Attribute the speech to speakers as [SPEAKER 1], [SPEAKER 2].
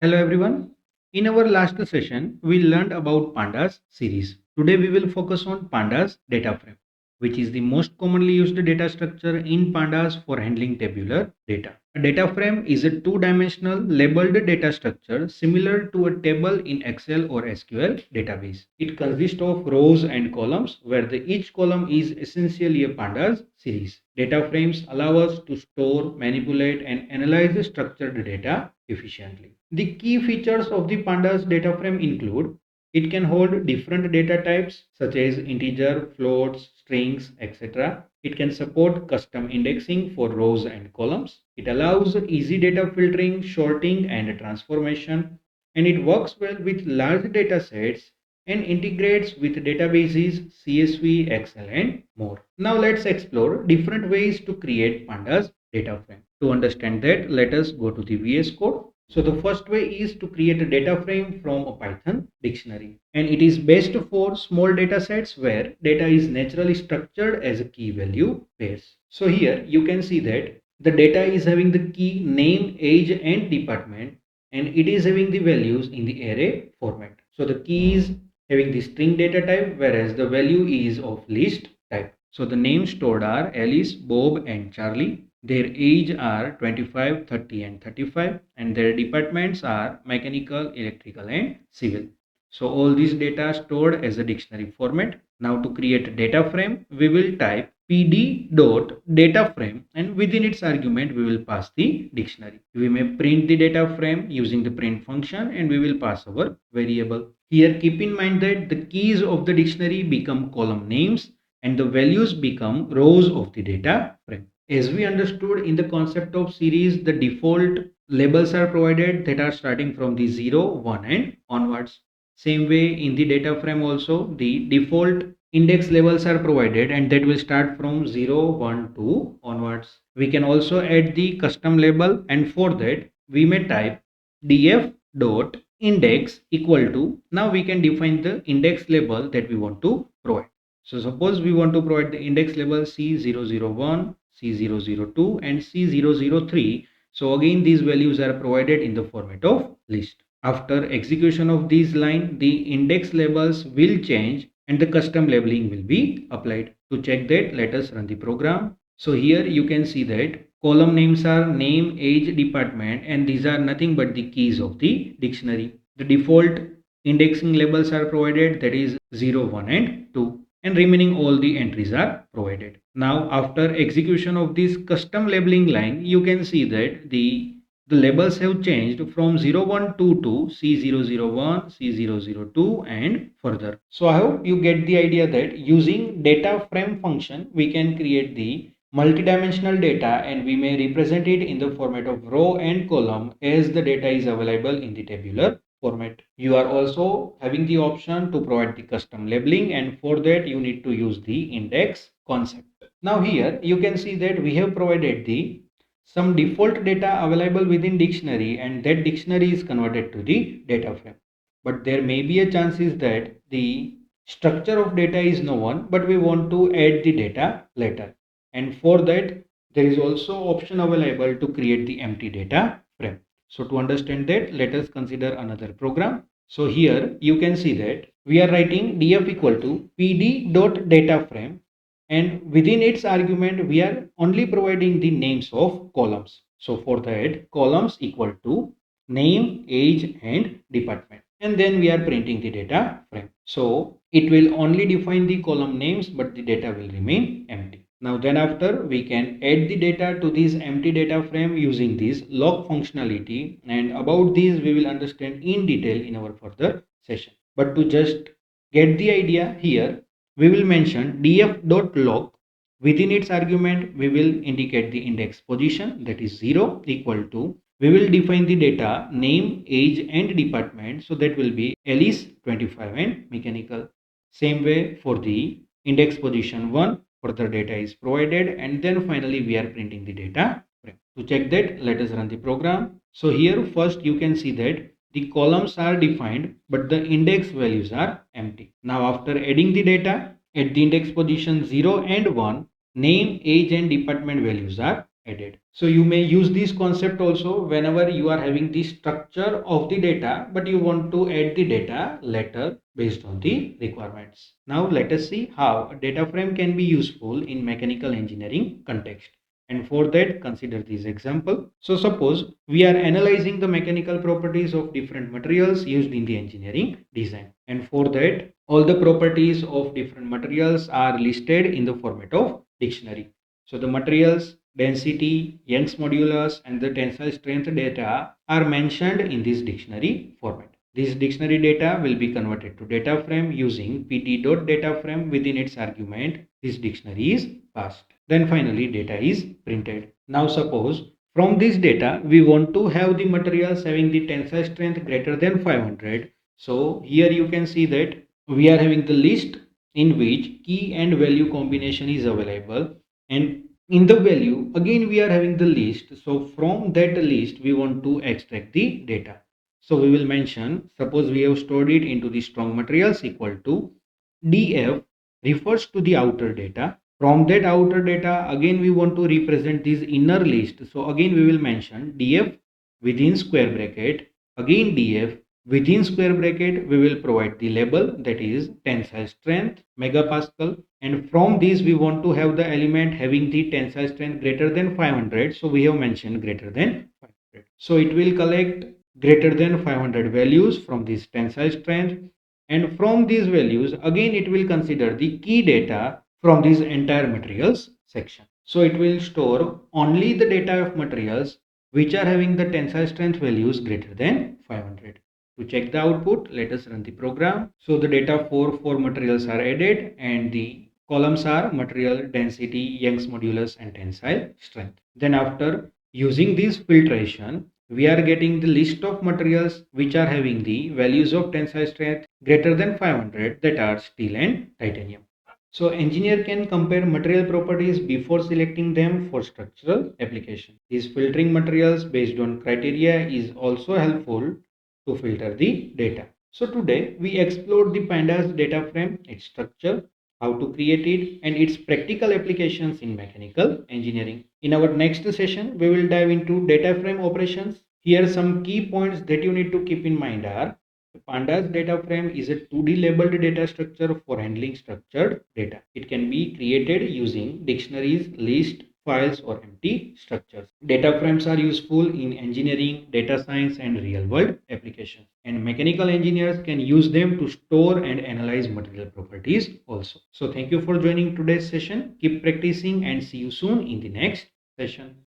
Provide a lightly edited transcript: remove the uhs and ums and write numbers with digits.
[SPEAKER 1] Hello everyone. In our last session, we learned about Pandas series. Today we will focus on Pandas DataFrame, which is the most commonly used data structure in Pandas for handling tabular data. A data frame is a two-dimensional labeled data structure similar to a table in Excel or SQL database. It consists of rows and columns where each column is essentially a Pandas series. Data frames allow us to store, manipulate and analyze structured data efficiently. The key features of the Pandas data frame include it can hold different data types such as integer, floats, strings, etc. It can support custom indexing for rows and columns. It allows easy data filtering, sorting, and transformation. And it works well with large data sets and integrates with databases, CSV, Excel, and more. Now let's explore different ways to create Pandas data frame. To understand that, let us go to the VS Code. So the first way is to create a data frame from a Python dictionary, and it is best for small data sets where data is naturally structured as a key value pairs. So here you can see that the data is having the key name, age and department, and it is having the values in the array format. So the key is having the string data type, whereas the value is of list type. So the names stored are Alice, Bob and Charlie. Their age are 25, 30 and 35, and their departments are mechanical, electrical and civil. So all these data stored as a dictionary format. Now to create a data frame, we will type pd.dataframe and within its argument we will pass the dictionary. We may print the data frame using the print function and we will pass our variable. Here keep in mind that the keys of the dictionary become column names and the values become rows of the data frame. As we understood in the concept of series, the default labels are provided that are starting from the 0, 1 and onwards. Same way in the data frame also, the default index labels are provided and that will start from 0, 1, 2 onwards. We can also add the custom label, and for that we may type df dot index equal to, now we can define the index label that we want to provide. So suppose we want to provide the index label C001, C002 and C003. So again these values are provided in the format of list. After execution of these line, the index labels will change and the custom labeling will be applied. To check that, let us run the program. So here you can see that column names are name, age, department, and these are nothing but the keys of the dictionary. The default indexing labels are provided, that is 0, 1 and 2, and remaining all the entries are provided. Now after execution of this custom labeling line, you can see that the labels have changed from 0122 to C001, C002 and further. So I hope you get the idea that using data frame function, we can create the multidimensional data and we may represent it in the format of row and column as the data is available in the tabular format. You are also having the option to provide the custom labeling, and for that you need to use the index concept. Now here you can see that we have provided the some default data available within dictionary and that dictionary is converted to the data frame. But there may be a chances that the structure of data is known but we want to add the data later, and for that there is also option available to create the empty data frame. So to understand that, let us consider another program. So here you can see that we are writing df equal to pd.dataframe, and within its argument we are only providing the names of columns. So for that, columns equal to name, age and department, and then we are printing the data frame. So it will only define the column names but the data will remain empty. Now then after, we can add the data to this empty data frame using this log functionality, and about these we will understand in detail in our further session. But to just get the idea here, we will mention df.log. Within its argument, we will indicate the index position, that is 0 equal to, we will define the data name, age and department. So that will be Alice 25 and mechanical. Same way for the index position 1, further data is provided, and then finally we are printing the data frame. To check that, let us run the program. So here first you can see that the columns are defined but the index values are empty. Now after adding the data at the index position 0 and 1, name, age and department values are added. So you may use this concept also whenever you are having the structure of the data, but you want to add the data later based on the requirements. Now let us see how a data frame can be useful in mechanical engineering context. And for that, consider this example. So suppose we are analyzing the mechanical properties of different materials used in the engineering design. And for that, all the properties of different materials are listed in the format of dictionary. So the materials, density, Young's modulus, and the tensile strength data are mentioned in this dictionary format. This dictionary data will be converted to data frame using pt.dataframe. Within its argument, this dictionary is passed. Then finally, data is printed. Now suppose from this data, we want to have the materials having the tensile strength greater than 500. So here you can see that we are having the list in which key and value combination is available, and in the value again we are having the list. So from that list we want to extract the data. So we will mention, suppose we have stored it into the strong materials equal to df refers to the outer data. From that outer data again we want to represent this inner list. So again we will mention df within square bracket, again df within square bracket we will provide the label, that is tensile strength megapascal, and from this we want to have the element having the tensile strength greater than 500. So we have mentioned greater than 500. So it will collect greater than 500 values from this tensile strength, and from these values again it will consider the key data from this entire materials section. So it will store only the data of materials which are having the tensile strength values greater than 500. To check the output, let us run the program. So the data for 4 materials are added and the columns are material, density, Young's modulus and tensile strength. Then after using this filtration, we are getting the list of materials which are having the values of tensile strength greater than 500, that are steel and titanium. So engineer can compare material properties before selecting them for structural application. These filtering materials based on criteria is also helpful to filter the data. So today we explored the Pandas data frame, its structure, how to create it, and its practical applications in mechanical engineering. In our next session, we will dive into data frame operations. Here some key points that you need to keep in mind are: Pandas DataFrame is a 2D labeled data structure for handling structured data. It can be created using dictionaries, lists, files, or empty structures. Data frames are useful in engineering, data science, and real world applications. And mechanical engineers can use them to store and analyze material properties also. So, thank you for joining today's session. Keep practicing and see you soon in the next session.